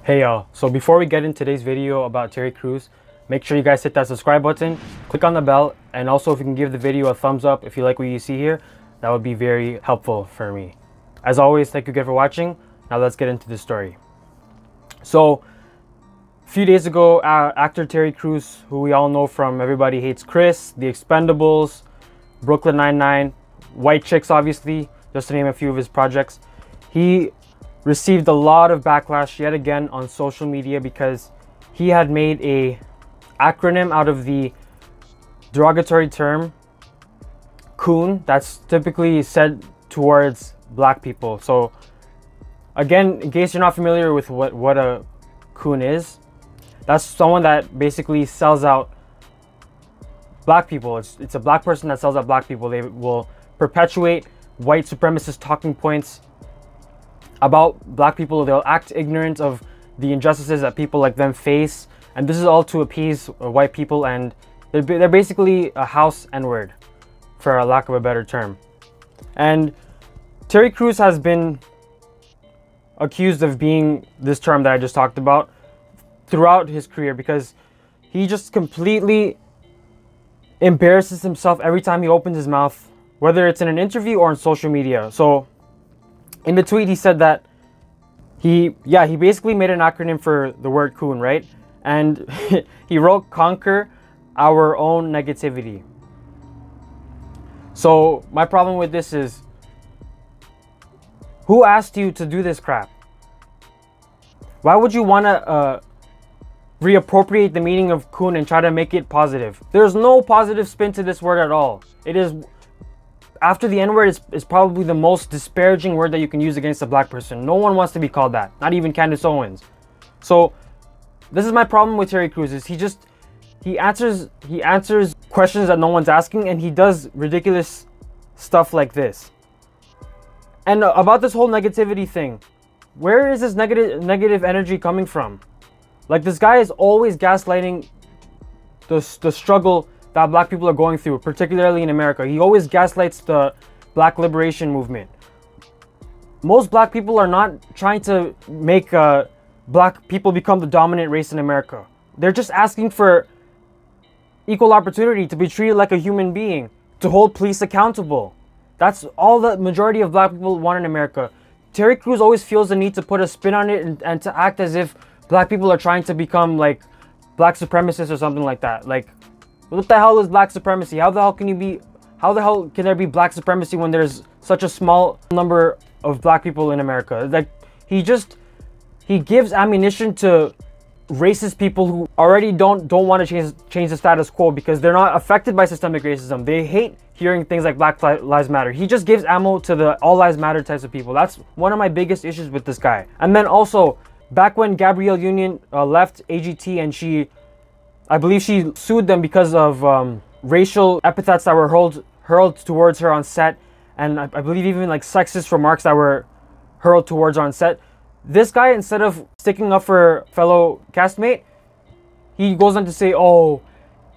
Hey y'all, so before we get into today's video about Terry Crews, make sure you guys hit that subscribe button, click on the bell, and also if you can give the video a thumbs up if you like what you see here, that would be very helpful for me. As always, thank you again for watching. Now let's get into the story. So, a few days ago, actor Terry Crews, who we all know from Everybody Hates Chris, The Expendables, Brooklyn Nine-Nine, White Chicks obviously, just to name a few of his projects, he received a lot of backlash yet again on social media because he had made a acronym out of the derogatory term coon that's typically said towards black people. So again, in case you're not familiar with what a coon is, that's someone that basically sells out black people. It's a black person that sells out black people. They will perpetuate white supremacist talking points about black people. They'll act ignorant of the injustices that people like them face, and this is all to appease white people, and they're basically a house N-word, for a lack of a better term. And Terry Crews has been accused of being this term that I just talked about throughout his career because he just completely embarrasses himself every time he opens his mouth, whether it's in an interview or on social media. So in the tweet, he said that he basically made an acronym for the word coon, right? And he wrote, "Conquer our own negativity." So my problem with this is, who asked you to do this crap? Why would you want to reappropriate the meaning of coon and try to make it positive? There's no positive spin to this word at all. It is, after the N-word, is probably the most disparaging word that you can use against a black person. No one wants to be called that, not even Candace Owens. So this is my problem with Terry Crews, is he answers questions that no one's asking, and he does ridiculous stuff like this. And about this whole negativity thing, where is this negative energy coming from? Like, this guy is always gaslighting the struggle that black people are going through, particularly in America. He always gaslights the black liberation movement. Most black people are not trying to make black people become the dominant race in America. They're just asking for equal opportunity, to be treated like a human being, to hold police accountable. That's all the majority of black people want in America. Terry Crews always feels the need to put a spin on it and to act as if black people are trying to become like black supremacists or something like that. Like, what the hell is black supremacy? How the hell can there be black supremacy when there's such a small number of black people in America? Like, he gives ammunition to racist people who already don't want to change the status quo because they're not affected by systemic racism. They hate hearing things like Black Lives Matter. He just gives ammo to the All Lives Matter types of people. That's one of my biggest issues with this guy. And then also, back when Gabrielle Union left AGT, and I believe she sued them because of racial epithets that were hurled towards her on set, and I believe even like sexist remarks that were hurled towards her on set. This guy, instead of sticking up for fellow castmate, he goes on to say, "Oh,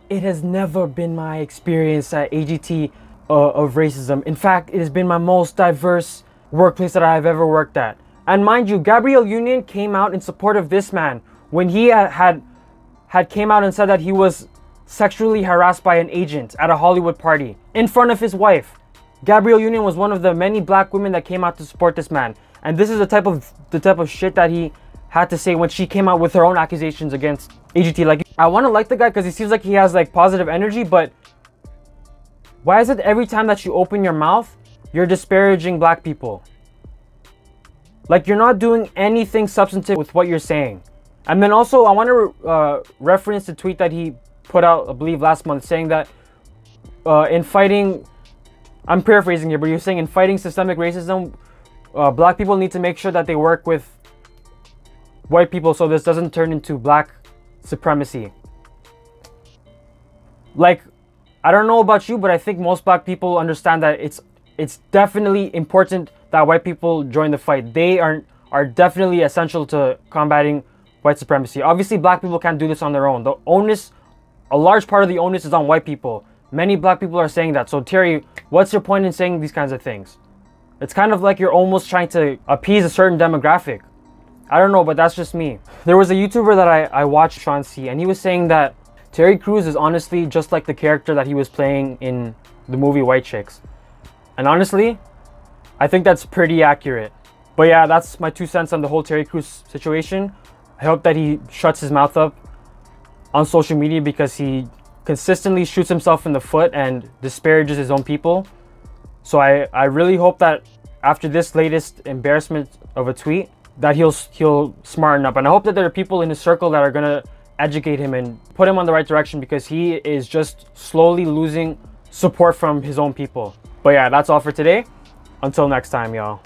it has never been my experience at AGT of racism. In fact, it has been my most diverse workplace that I've ever worked at." And mind you, Gabrielle Union came out in support of this man when he had came out and said that he was sexually harassed by an agent at a Hollywood party in front of his wife. Gabrielle Union was one of the many black women that came out to support this man. And this is the type of shit that he had to say when she came out with her own accusations against AGT. Like, I want to like the guy because he seems like he has like positive energy, but why is it every time that you open your mouth, you're disparaging black people? Like, you're not doing anything substantive with what you're saying. And then also, I want to reference the tweet that he put out, I believe last month, saying that in fighting, I'm paraphrasing here, but you're saying in fighting systemic racism, black people need to make sure that they work with white people so this doesn't turn into black supremacy. Like, I don't know about you, but I think most black people understand that it's definitely important that white people join the fight. They are definitely essential to combating white supremacy. Obviously, black people can't do this on their own. The onus, a large part of the onus is on white people. Many black people are saying that. So Terry, what's your point in saying these kinds of things? It's kind of like you're almost trying to appease a certain demographic. I don't know, but that's just me. There was a YouTuber that I watched, Sean C, and he was saying that Terry Crews is honestly just like the character that he was playing in the movie White Chicks. And honestly, I think that's pretty accurate. But yeah, that's my 2 cents on the whole Terry Crews situation. I hope that he shuts his mouth up on social media, because he consistently shoots himself in the foot and disparages his own people. So I really hope that after this latest embarrassment of a tweet, that he'll smarten up. And I hope that there are people in his circle that are gonna educate him and put him on the right direction, because he is just slowly losing support from his own people. But yeah, that's all for today. Until next time, y'all.